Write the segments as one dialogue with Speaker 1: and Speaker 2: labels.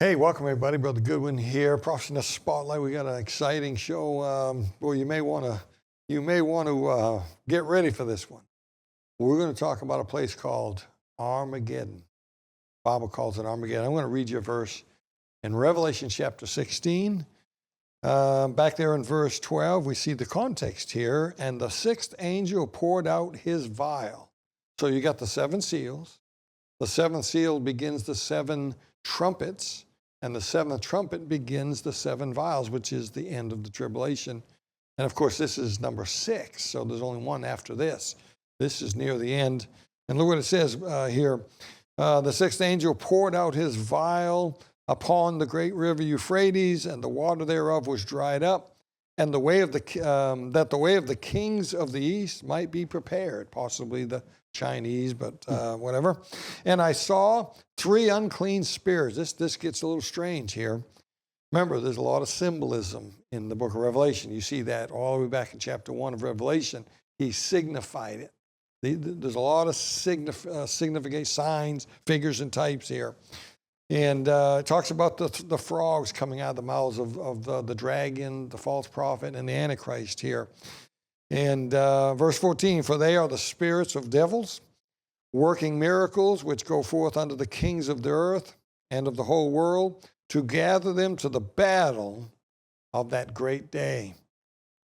Speaker 1: Hey, welcome everybody. Brother Goodwin here. Prophecy in the Spotlight. We got an exciting show. Well, you may want to get ready for this one. We're going to talk about a place called Armageddon. The Bible calls it Armageddon. I'm going to read you a verse in Revelation chapter 16. Back there in verse 12, we see the context here. And the sixth angel poured out his vial. So you got the seven seals. The seventh seal begins the seven trumpets. And the seventh trumpet begins the seven vials, which is the end of the tribulation. And of course, this is number 6, so there's only one after this. This is near the end. And look what it says here. The sixth angel poured out his vial upon the great river Euphrates, and the water thereof was dried up, and the way of that the way of the kings of the east might be prepared, possibly the Chinese, but whatever. And I saw 3 unclean spirits. This gets a little strange here. Remember, there's a lot of symbolism in the book of Revelation. You see that all the way back in chapter 1 of Revelation. He signified it. There's a lot of significant signs, figures, and types here. And it talks about the frogs coming out of the mouths of the dragon, the false prophet, and the Antichrist here. And verse 14, for they are the spirits of devils, working miracles, which go forth unto the kings of the earth and of the whole world, to gather them to the battle of that great day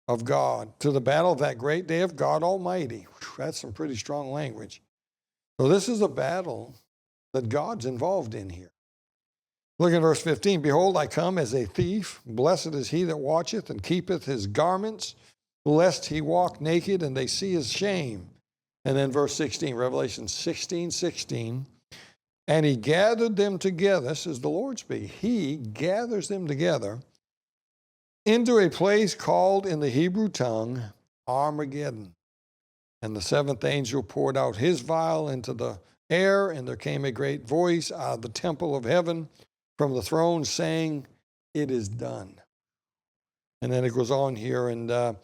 Speaker 1: of God, to the battle of that great day of God Almighty. Whew, that's some pretty strong language. So this is a battle that God's involved in here. Look at verse 15. Behold, I come as a thief. Blessed is he that watcheth and keepeth his garments, lest he walk naked and they see his shame. And then verse 16, Revelation 16:16. And he gathered them together. This is the Lord speaking. He gathers them together into a place called in the Hebrew tongue Armageddon. And the seventh angel poured out his vial into the air, and there came a great voice out of the temple of heaven from the throne saying, it is done. And then it goes on here, and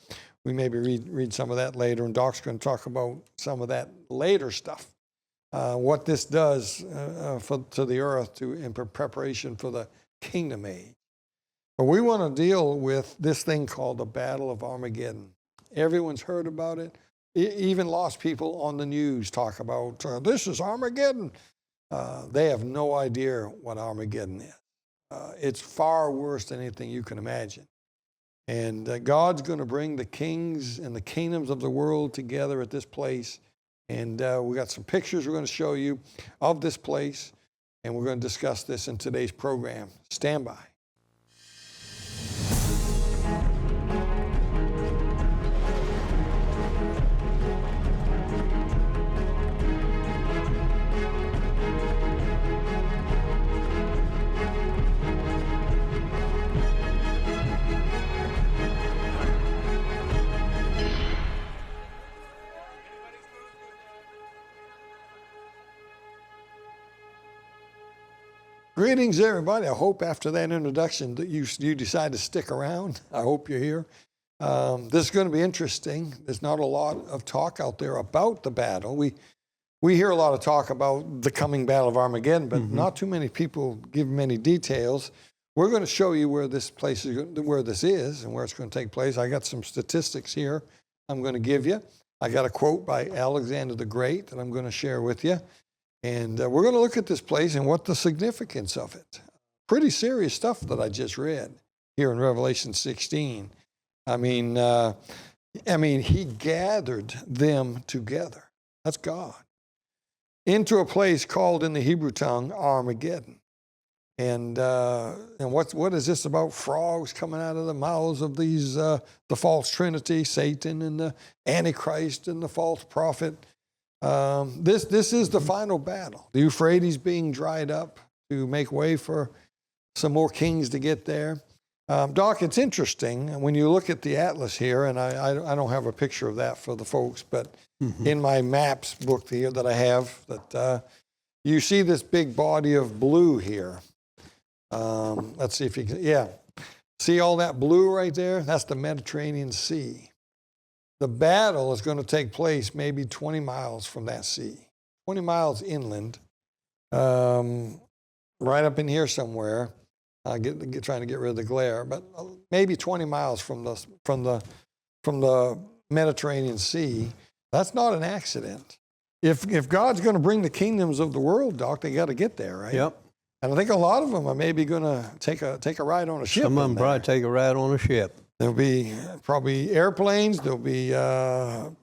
Speaker 1: we maybe read some of that later, and Doc's going to talk about some of that later stuff, what this does to the earth in preparation for the kingdom age. But we want to deal with this thing called the Battle of Armageddon. Everyone's heard about it. Even lost people on the news talk about, this is Armageddon. They have no idea what Armageddon is. It's far worse than anything you can imagine. And God's going to bring the kings and the kingdoms of the world together at this place. And we got some pictures we're going to show you of this place. And we're going to discuss this in today's program. Stand by. Greetings, everybody. I hope after that introduction that you decide to stick around. I hope you're here. This is going to be interesting. There's not a lot of talk out there about the battle. We hear a lot of talk about the coming Battle of Armageddon, but not too many people give many details. We're going to show you where this place is, where this is, and where it's going to take place. I got some statistics here I'm going to give you. I got a quote by Alexander the Great that I'm going to share with you. And we're going to look at this place and what the significance of it. Pretty serious stuff that I just read here in Revelation 16. I mean, he gathered them together. That's God. Into a place called in the Hebrew tongue Armageddon. And what is this about? Frogs coming out of the mouths of these the false trinity, Satan and the Antichrist and the false prophet. This is the final battle. The Euphrates being dried up to make way for some more kings to get there. Doc, it's interesting when you look at the atlas here, and I don't have a picture of that for the folks, but in my maps book here that I have, that you see this big body of blue here. Let's see if you can, yeah. See all that blue right there? That's the Mediterranean Sea. The battle is going to take place maybe 20 miles from that sea, 20 miles inland. right up in here somewhere, trying to get rid of the glare, but maybe 20 miles from the Mediterranean Sea. That's not an accident. If God's going to bring the kingdoms of the world, Doc, they got to get there, right?
Speaker 2: Yep.
Speaker 1: And I think a lot of them are maybe going to take a ride on a ship.
Speaker 2: Some of them probably take a ride on a ship.
Speaker 1: There'll be probably airplanes. There'll be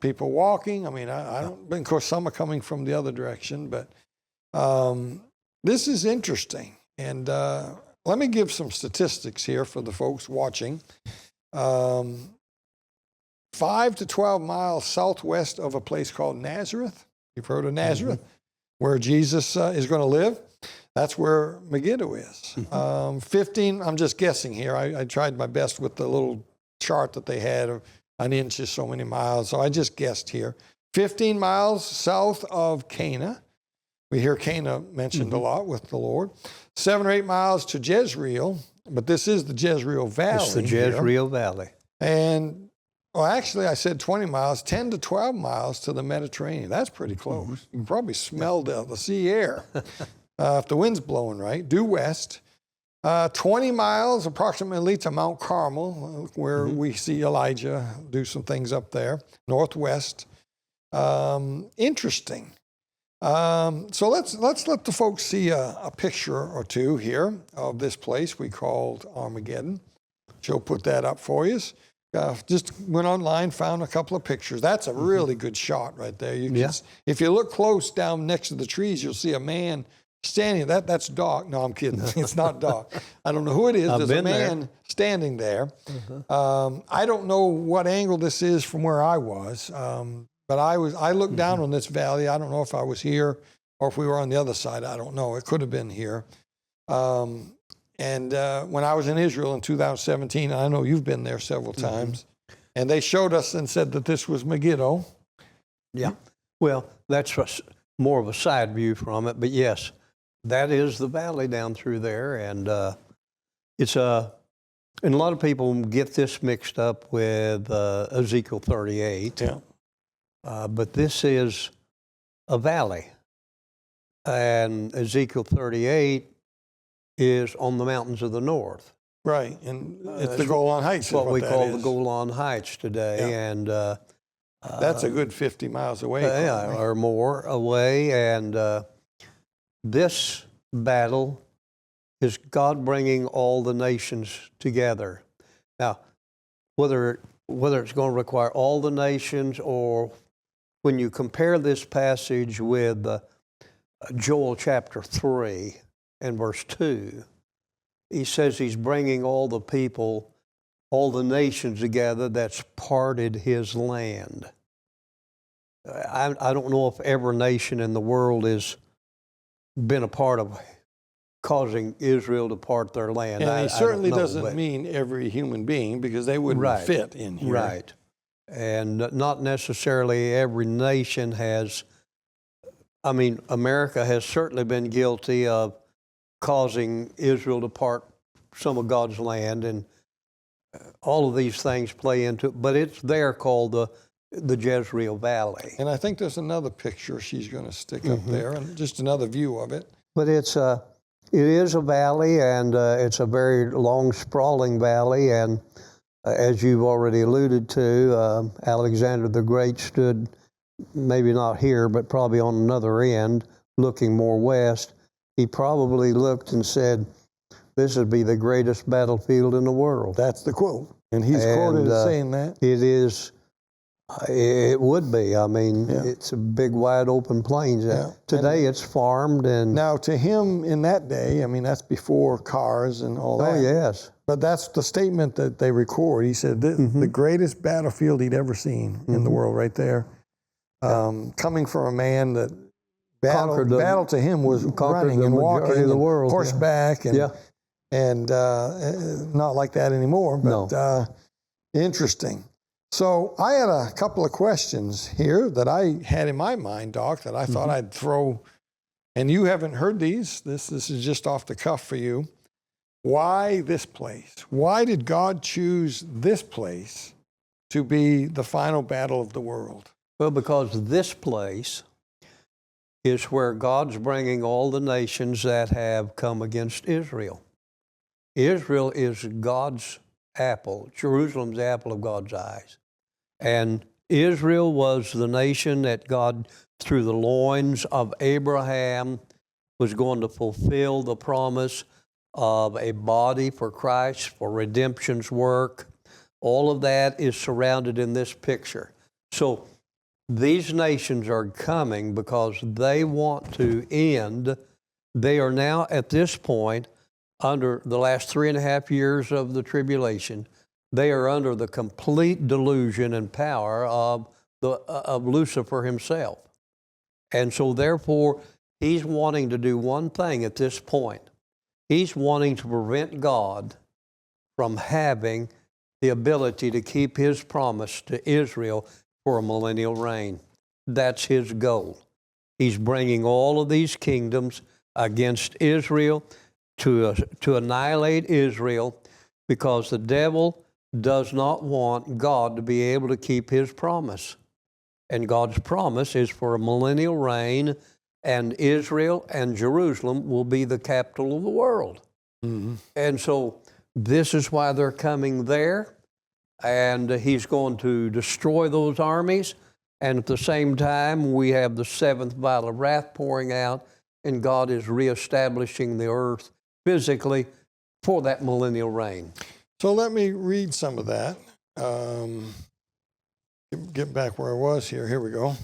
Speaker 1: people walking. I mean, I don't. Of course, some are coming from the other direction, but this is interesting. And let me give some statistics here for the folks watching. 5 to 12 miles southwest of a place called Nazareth. You've heard of Nazareth, where Jesus is going to live. That's where Megiddo is. 15, I'm just guessing here. I tried my best with the little chart that they had of an inch is so many miles. So I just guessed here. 15 miles south of Cana. We hear Cana mentioned a lot with the Lord. 7 or 8 miles to Jezreel, but this is the Jezreel Valley.
Speaker 2: It's the Jezreel Valley.
Speaker 1: And well, actually, I said 20 miles, 10 to 12 miles to the Mediterranean. That's pretty close. You can probably smell the sea air if the wind's blowing right. Due west. 20 miles approximately to Mount Carmel, where we see Elijah do some things up there. Northwest. Interesting. So let's let the folks see a picture or two here of this place we called Armageddon. She'll put that up for you. Just went online, found a couple of pictures. That's a really good shot right there. You can, if you look close down next to the trees, you'll see a man standing. That's Doc. No, I'm kidding. It's not Doc. I don't know who it is. There's a man standing there. I don't know what angle this is from where I was, but I looked down on this valley. I don't know if I was here or if we were on the other side. I don't know. It could have been here. And when I was in Israel in 2017, I know you've been there several times, and they showed us and said that this was Megiddo.
Speaker 2: Yeah. Well, that's more of a side view from it, but yes, that is the valley down through there, and and a lot of people get this mixed up with Ezekiel 38.
Speaker 1: Yeah.
Speaker 2: But this is a valley, and Ezekiel 38 is on the mountains of the north.
Speaker 1: Right, and it's the Golan Heights.
Speaker 2: What we call the Golan Heights today, and
Speaker 1: that's a good 50 miles away.
Speaker 2: Or more away, and this battle is God bringing all the nations together. Now, whether it's going to require all the nations, or when you compare this passage with Joel chapter 3 and verse 2, he says he's bringing all the people, all the nations together that's parted his land. I don't know if every nation in the world has been a part of causing Israel to part their land.
Speaker 1: And he certainly doesn't mean every human being, because they wouldn't fit in here.
Speaker 2: Right. And not necessarily every nation has. I mean, America has certainly been guilty of causing Israel to part some of God's land, and all of these things play into it. But it's there called the Jezreel Valley.
Speaker 1: And I think there's another picture she's going to stick up there, and just another view of it.
Speaker 2: But it is a valley, and it's a very long, sprawling valley. And as you've already alluded to, Alexander the Great stood, maybe not here, but probably on another end, looking more west. He probably looked and said, "This would be the greatest battlefield in the world."
Speaker 1: That's the quote. And he's quoted as saying that.
Speaker 2: It is. It would be. I mean, it's a big, wide open plains. Today it's farmed. And
Speaker 1: now, to him in that day, I mean, that's before cars and all that.
Speaker 2: Oh, yes.
Speaker 1: But that's the statement that they record. He said the greatest battlefield he'd ever seen in the world, right there. Coming from a man that battle to him was running and walking
Speaker 2: the world,
Speaker 1: horseback, and not like that anymore. But interesting. So I had a couple of questions here that I had in my mind, Doc, that I thought I'd throw, and you haven't heard these. This is just off the cuff for you. Why this place? Why did God choose this place to be the final battle of the world?
Speaker 2: Well, because this place is where God's bringing all the nations that have come against Israel. Israel is God's apple. Jerusalem's the apple of God's eyes. And Israel was the nation that God, through the loins of Abraham, was going to fulfill the promise of a body for Christ, for redemption's work. All of that is surrounded in this picture. So these nations are coming because they want to end. They are now at this point, under the last 3.5 years of the tribulation, they are under the complete delusion and power of Lucifer himself. And so therefore, he's wanting to do one thing at this point. He's wanting to prevent God from having the ability to keep his promise to Israel for a millennial reign. That's his goal. He's bringing all of these kingdoms against Israel to annihilate Israel, because the devil does not want God to be able to keep his promise. And God's promise is for a millennial reign, and Israel and Jerusalem will be the capital of the world. Mm-hmm. And so this is why they're coming there, and he's going to destroy those armies. And at the same time, we have the seventh vial of wrath pouring out, and God is reestablishing the earth physically for that millennial reign.
Speaker 1: So let me read some of that. Get back where I was here. Here we go.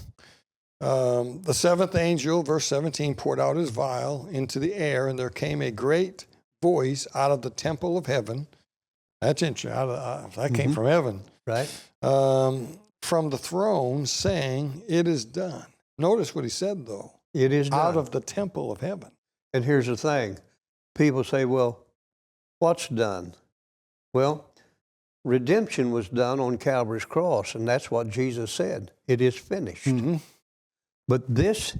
Speaker 1: The seventh angel, verse 17, poured out his vial into the air, and there came a great voice out of the temple of heaven. That's interesting. That came from heaven.
Speaker 2: Right.
Speaker 1: From the throne, saying, "It is done." Notice what he said, though.
Speaker 2: It is done.
Speaker 1: Out of the temple of heaven.
Speaker 2: And here's the thing. People say, well, what's done? Well, redemption was done on Calvary's cross, and that's what Jesus said. It is finished. Mm-hmm. But this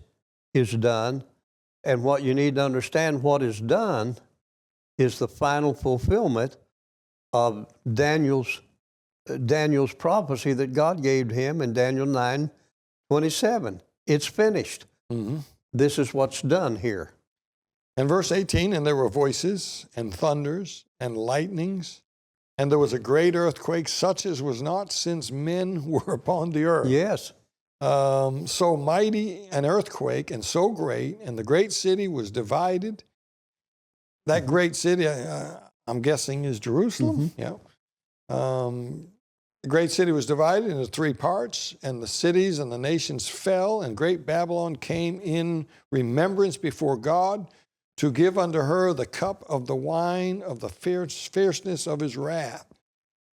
Speaker 2: is done, and what you need to understand, what is done is the final fulfillment of Daniel's prophecy that God gave him in Daniel 9:27. It's finished. Mm-hmm. This is what's done here.
Speaker 1: And verse 18, and there were voices and thunders and lightnings, and there was a great earthquake, such as was not since men were upon the earth.
Speaker 2: Yes.
Speaker 1: So mighty an earthquake and so great, and the great city was divided. That great city, I'm guessing, is Jerusalem. Mm-hmm. Yeah. The great city was divided into 3 parts, and the cities and the nations fell, and great Babylon came in remembrance before God to give unto her the cup of the wine of the fierceness of his wrath.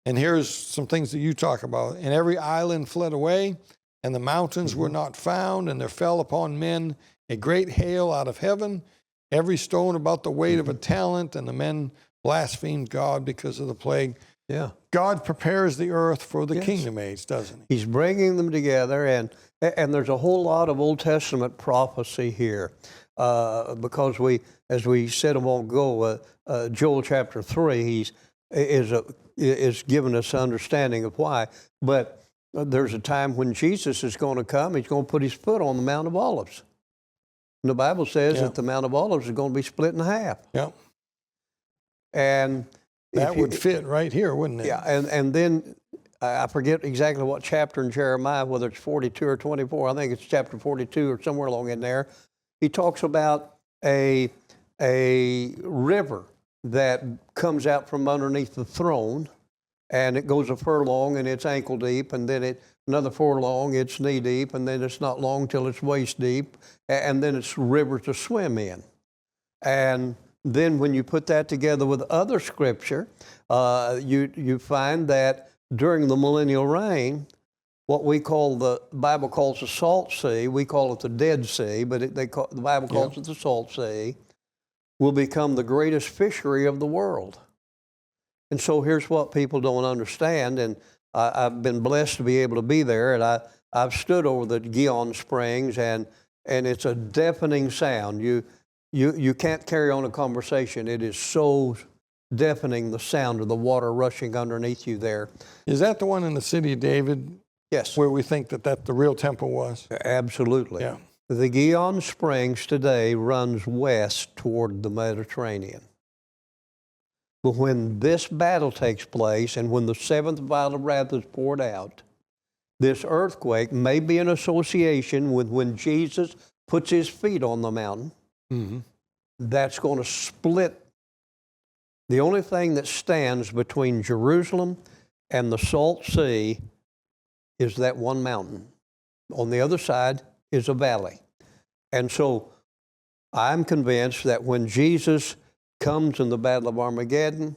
Speaker 1: And here's some things that you talk about. And every island fled away, and the mountains were not found, and there fell upon men a great hail out of heaven, every stone about the weight of a talent, and the men blasphemed God because of the plague.
Speaker 2: Yeah.
Speaker 1: God prepares the earth for the kingdom age, doesn't he?
Speaker 2: He's bringing them together, and there's a whole lot of Old Testament prophecy here. Because as we said a moment ago, Joel chapter 3 is giving us understanding of why. But there's a time when Jesus is going to come. He's going to put his foot on the Mount of Olives. And the Bible says that the Mount of Olives is going to be split in half.
Speaker 1: Yeah.
Speaker 2: And
Speaker 1: that would fit right here, wouldn't it?
Speaker 2: Yeah, and then I forget exactly what chapter in Jeremiah, whether it's 42 or 24. I think it's chapter 42 or somewhere along in there. He talks about a river that comes out from underneath the throne, and it goes a furlong and it's ankle deep, and then another furlong, it's knee deep, and then it's not long till it's waist deep, and then it's a river to swim in. And then when you put that together with other scripture, you find that during the millennial reign, what the Bible calls the Salt Sea, we call it the Dead Sea, but the Bible calls it the Salt Sea, will become the greatest fishery of the world. And so here's what people don't understand, and I've been blessed to be able to be there, and I've stood over the Gihon Springs, and it's a deafening sound. You can't carry on a conversation. It is so deafening, the sound of the water rushing underneath you there.
Speaker 1: Is that the one in the city of David?
Speaker 2: Yes.
Speaker 1: Where we think that the real temple was?
Speaker 2: Absolutely.
Speaker 1: Yeah.
Speaker 2: The Gihon Springs today runs west toward the Mediterranean. But when this battle takes place and when the seventh vial of wrath is poured out, this earthquake may be in association with when Jesus puts his feet on the mountain.
Speaker 1: Mm-hmm.
Speaker 2: That's going to split. The only thing that stands between Jerusalem and the Salt Sea is that one mountain. On the other side is a valley. And so I'm convinced that when Jesus comes in the Battle of Armageddon,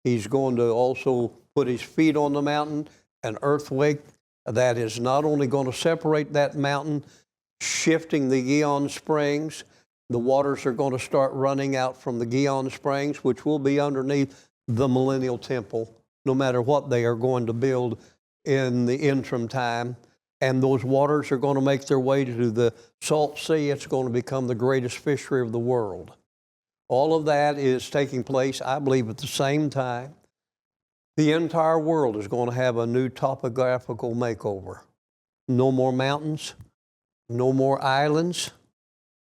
Speaker 2: he's going to also put his feet on the mountain, an earthquake that is not only going to separate that mountain, shifting the Gihon Springs. The waters are going to start running out from the Gihon Springs, which will be underneath the Millennial Temple, no matter what they are going to build in the interim time. And those waters are going to make their way to the Salt Sea. It's going to become the greatest fishery of the world. All of that is taking place, I believe, at the same time. The entire world is going to have a new topographical makeover. No more mountains, no more islands,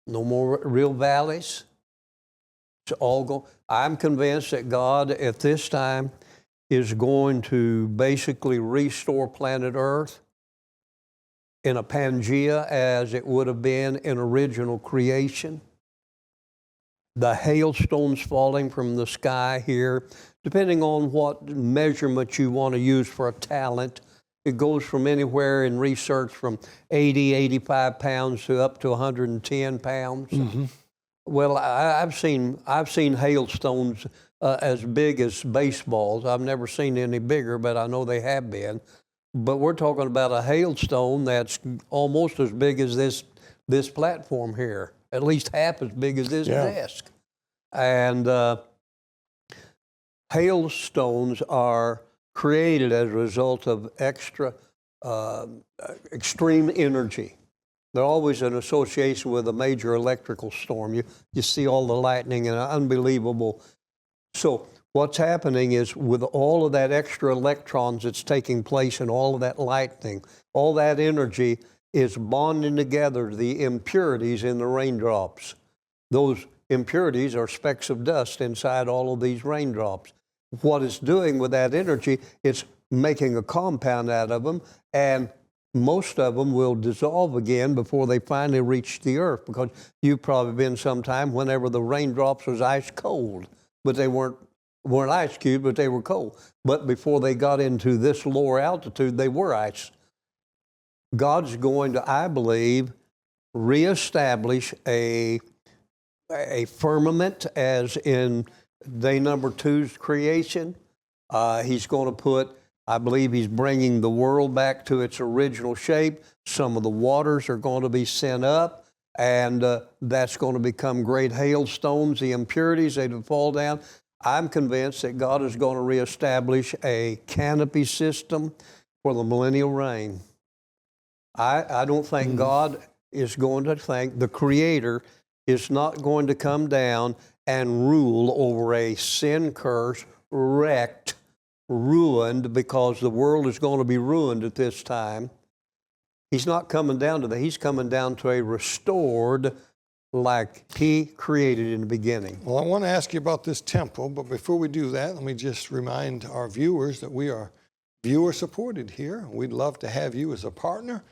Speaker 2: no more real valleys. It's all going. I'm convinced that God at this time is going to basically restore planet Earth in a Pangea as it would have been in original creation. The hailstones falling from the sky here, depending on what measurement you want to use for a talent, it goes from anywhere in research from 80, 85 pounds to up to 110 pounds.
Speaker 1: Mm-hmm.
Speaker 2: Well, I've seen hailstones as big as baseballs. I've never seen any bigger, but I know they have been. But we're talking about a hailstone that's almost as big as this platform here, at least half as big as this desk. And hailstones are created as a result of extreme energy. They're always in association with a major electrical storm. You see all the lightning and unbelievable. So what's happening is with all of that extra electrons that's taking place and all of that lightning, all that energy is bonding together the impurities in the raindrops. Those impurities are specks of dust inside all of these raindrops. What it's doing with that energy, it's making a compound out of them, and most of them will dissolve again before they finally reach the earth, because you've probably been sometime whenever the raindrops was ice cold, but they weren't ice cubes, but they were cold. But before they got into this lower altitude, they were ice. God's going to, I believe, reestablish a firmament as in day number 2's creation. He's going to put, I believe he's bringing the world back to its original shape. Some of the waters are going to be sent up, and that's going to become great hailstones. The impurities, they will fall down. I'm convinced that God is going to reestablish a canopy system for the millennial reign. I don't think God is going to think the Creator is not going to come down and rule over a sin-cursed, wrecked, ruined, because the world is going to be ruined at this time. He's not coming down to that. He's coming down to a restored like he created in the beginning.
Speaker 1: Well, I want to ask you about this temple, but before we do that, let me just remind our viewers that we are viewer-supported here. We'd love to have you as a partner.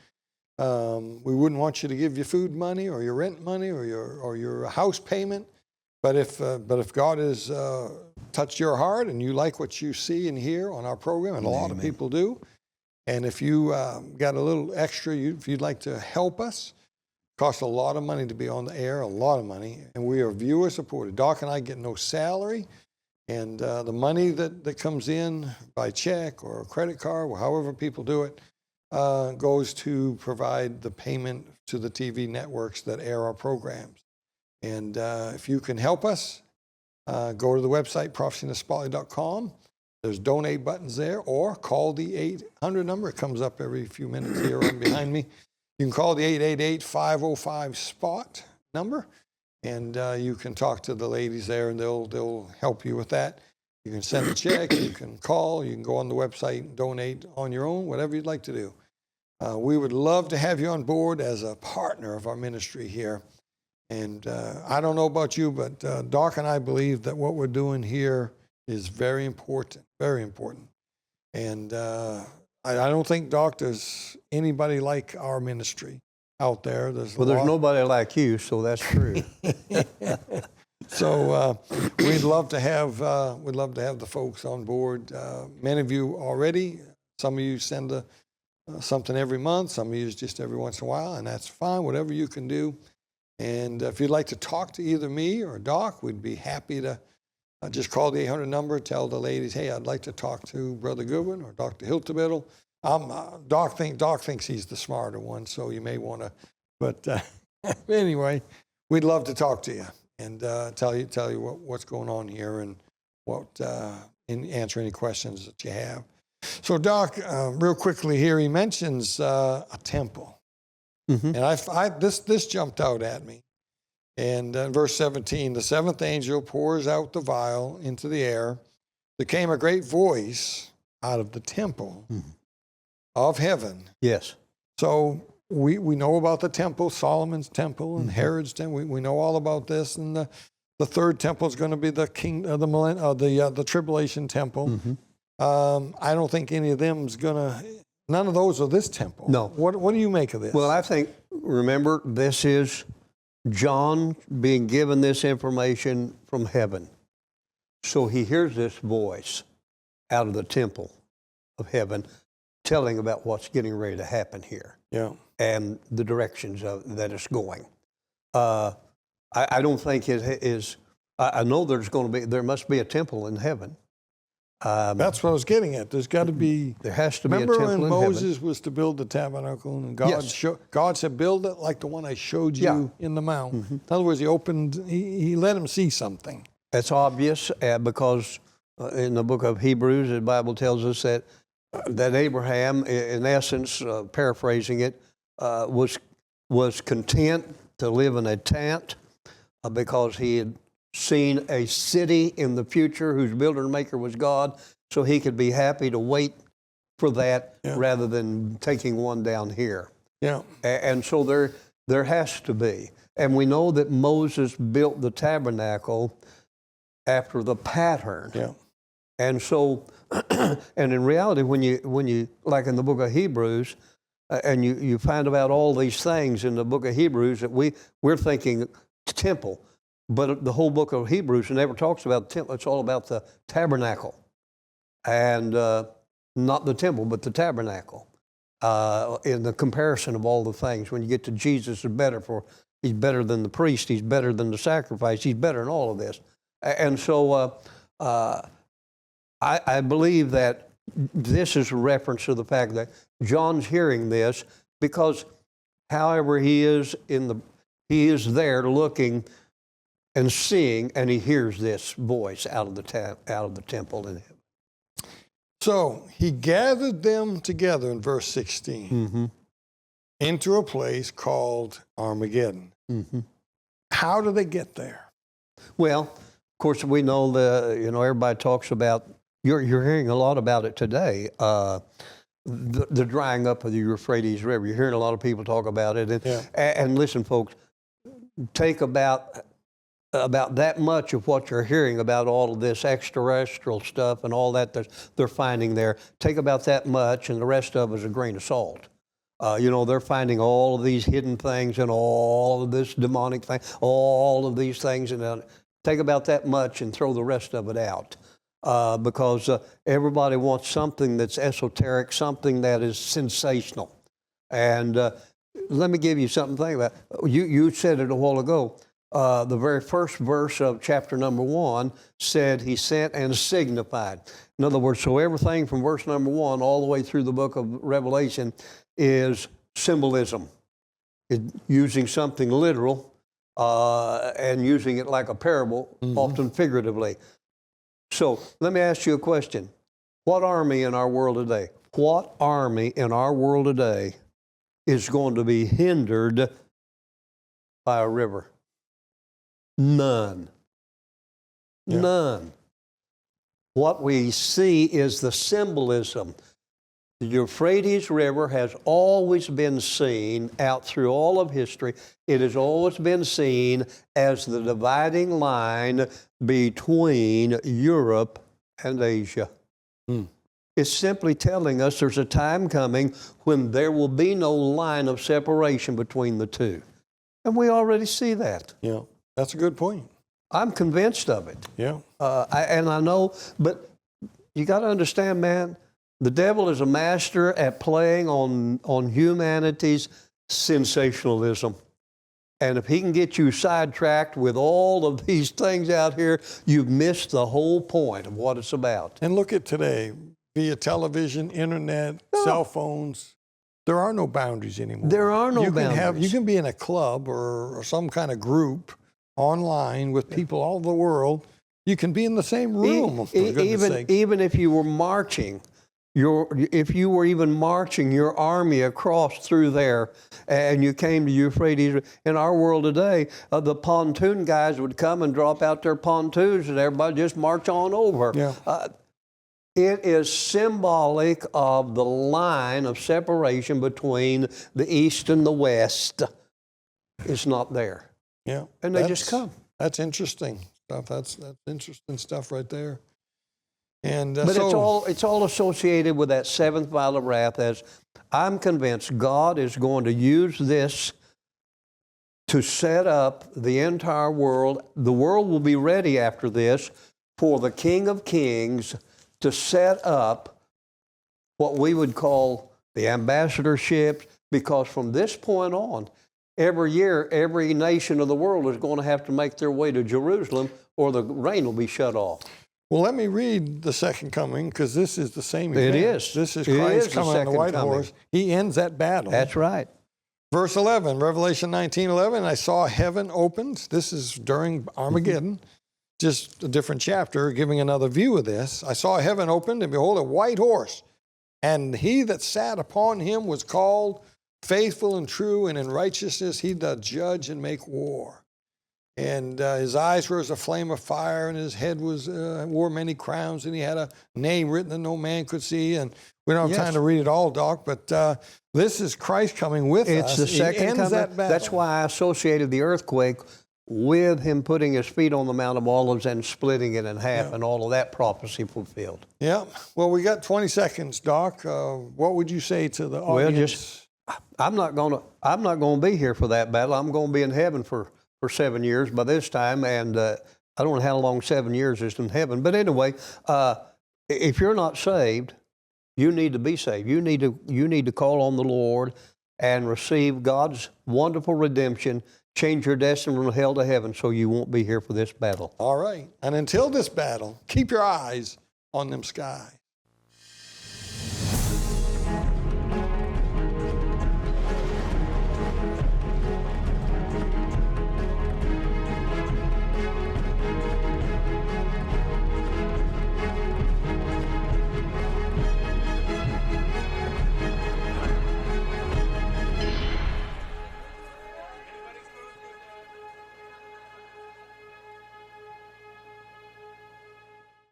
Speaker 1: We wouldn't want you to give your food money or your rent money or your house payment. But if God has touched your heart and you like what you see and hear on our program, and a lot of people do, and if you got a little extra, if you'd like to help us, it costs a lot of money to be on the air, a lot of money, and we are viewer supported. Doc and I get no salary, and the money that comes in by check or credit card, or however people do it, goes to provide the payment to the TV networks that air our programs. And if you can help us, go to the website, prophecyinthespotlight.com. There's donate buttons there, or call the 800 number. It comes up every few minutes here right behind me. You can call the 888-505-SPOT number, and you can talk to the ladies there, and they'll help you with that. You can send a check, you can call, you can go on the website and donate on your own, whatever you'd like to do. We would love to have you on board as a partner of our ministry here. And I don't know about you, but Doc and I believe that what we're doing here is very important, very important. And I don't think, Doc, there's anybody like our ministry out there.
Speaker 2: There's nobody like you, so that's true.
Speaker 1: So we'd love to have the folks on board. Many of you already. Some of you send something every month. Some of you just every once in a while, and that's fine. Whatever you can do. And if you'd like to talk to either me or Doc, we'd be happy to just call the 800 number. Tell the ladies, hey, I'd like to talk to Brother Goodwin or Dr. Hiltebittle. Doc thinks he's the smarter one, so you may want to. But anyway, we'd love to talk to you and tell you what's going on here and and answer any questions that you have. So Doc, real quickly here, he mentions a temple. Mm-hmm. And this jumped out at me. And in verse 17, the seventh angel pours out the vial into the air. There came a great voice out of the temple of heaven.
Speaker 2: Yes.
Speaker 1: So we know about the temple, Solomon's temple and Herod's temple. We know all about this. And the third temple is going to be the the Tribulation temple. Mm-hmm. I don't think any of them's going to. None of those are this temple.
Speaker 2: No.
Speaker 1: What do you make of this?
Speaker 2: Well, I think, remember, this is John being given this information from heaven. So he hears this voice out of the temple of heaven telling about what's getting ready to happen here.
Speaker 1: Yeah. And
Speaker 2: the directions that it's going. I don't think it is. I know there must be a temple in heaven.
Speaker 1: That's what I was getting at. There's got to be.
Speaker 2: There has to be a
Speaker 1: temple in heaven.
Speaker 2: Remember
Speaker 1: when Moses was to build the tabernacle, and God said, "Build it like the one I showed you in the mount." Mm-hmm. In other words, He let him see something.
Speaker 2: That's obvious because in the book of Hebrews, the Bible tells us that Abraham, in essence, paraphrasing it, was content to live in a tent because he had seen a city in the future whose builder and maker was God, so he could be happy to wait for that rather than taking one down here.
Speaker 1: Yeah.
Speaker 2: And so there has to be. And we know that Moses built the tabernacle after the pattern. Yeah. And so, and in reality, when you like in the book of Hebrews, and you find about all these things in the book of Hebrews that we're thinking temple. But the whole book of Hebrews never talks about the temple. It's all about the tabernacle. And not the temple, but the tabernacle. In the comparison of all the things. When you get to Jesus, he's better than the priest. He's better than the sacrifice. He's better than all of this. And so I believe that this is a reference to the fact that John's hearing this because however he is there looking and seeing, and he hears this voice out of the temple in heaven.
Speaker 1: So he gathered them together in verse 16 into a place called Armageddon. Mm-hmm. How do they get there?
Speaker 2: Well, of course, we know everybody talks about. You're hearing a lot about it today. The drying up of the Euphrates River. You're hearing a lot of people talk about it. And listen, folks, take about that much of what you're hearing about all of this extraterrestrial stuff and all that they're finding there. Take about that much, and the rest of it is a grain of salt. They're finding all of these hidden things and all of this demonic thing, all of these things, and take about that much and throw the rest of it out. Because everybody wants something that's esoteric, something that is sensational. And let me give you something to think about. You said it a while ago. The very first verse of chapter number 1 said he sent and signified. In other words, so everything from verse number 1 all the way through the book of Revelation is symbolism. Using something literal and using it like a parable, often figuratively. So let me ask you a question. What army in our world today is going to be hindered by a river? None. Yeah. None. What we see is the symbolism. The Euphrates River has always been seen out through all of history. It has always been seen as the dividing line between Europe and Asia. It's simply telling us there's a time coming when there will be no line of separation between the two. And we already see that.
Speaker 1: Yeah, that's a good point.
Speaker 2: I'm convinced of it.
Speaker 1: Yeah.
Speaker 2: And I know, but you got to understand, man, the devil is a master at playing on humanity's sensationalism. And if he can get you sidetracked with all of these things out here, you've missed the whole point of what it's about.
Speaker 1: And look at today, via television, internet, cell phones, there are no boundaries anymore.
Speaker 2: There are no boundaries.
Speaker 1: You can be in a club or some kind of group online with people all over the world. You can be in the same room, for goodness sake.
Speaker 2: Even if you were marching, if you were even marching your army across through there and you came to Euphrates, in our world today, the pontoon guys would come and drop out their pontoons and everybody just march on over.
Speaker 1: Yeah.
Speaker 2: It is symbolic of the line of separation between the East and the West. It's not there.
Speaker 1: Yeah.
Speaker 2: And they just come.
Speaker 1: That's interesting stuff. That's interesting stuff right there. And
Speaker 2: but it's all associated with that seventh vial of wrath. As I'm convinced God is going to use this to set up the entire world. The world will be ready after this for the King of Kings to set up what we would call the ambassadorship, because from this point on, every year, every nation of the world is going to have to make their way to Jerusalem or the rain will be shut off.
Speaker 1: Well, let me read the second coming, because this is the same event.
Speaker 2: It is.
Speaker 1: This is Christ coming on the white horse. He ends that battle.
Speaker 2: That's right.
Speaker 1: Verse 11, Revelation 19:11, I saw heaven opened. This is during Armageddon, just a different chapter, giving another view of this. I saw heaven opened, and behold, a white horse. And he that sat upon him was called Faithful and True, and in righteousness he doth judge and make war. And his eyes were as a flame of fire, and his head was wore many crowns, and he had a name written that no man could see. And we don't have time to read it all, Doc, but this is Christ coming with us.
Speaker 2: It's the second coming. That's why I associated the earthquake with him putting his feet on the Mount of Olives and splitting it in half, and all of that prophecy fulfilled.
Speaker 1: Yeah. Well, we got 20 seconds, Doc. What would you say to the audience?
Speaker 2: I'm not going to be here for that battle. I'm going to be in heaven for 7 years by this time, and I don't know how long 7 years is in heaven. But anyway, if you're not saved, you need to be saved. You need to call on the Lord and receive God's wonderful redemption, change your destiny from hell to heaven, so you won't be here for this battle.
Speaker 1: All right. And until this battle, keep your eyes on them skies.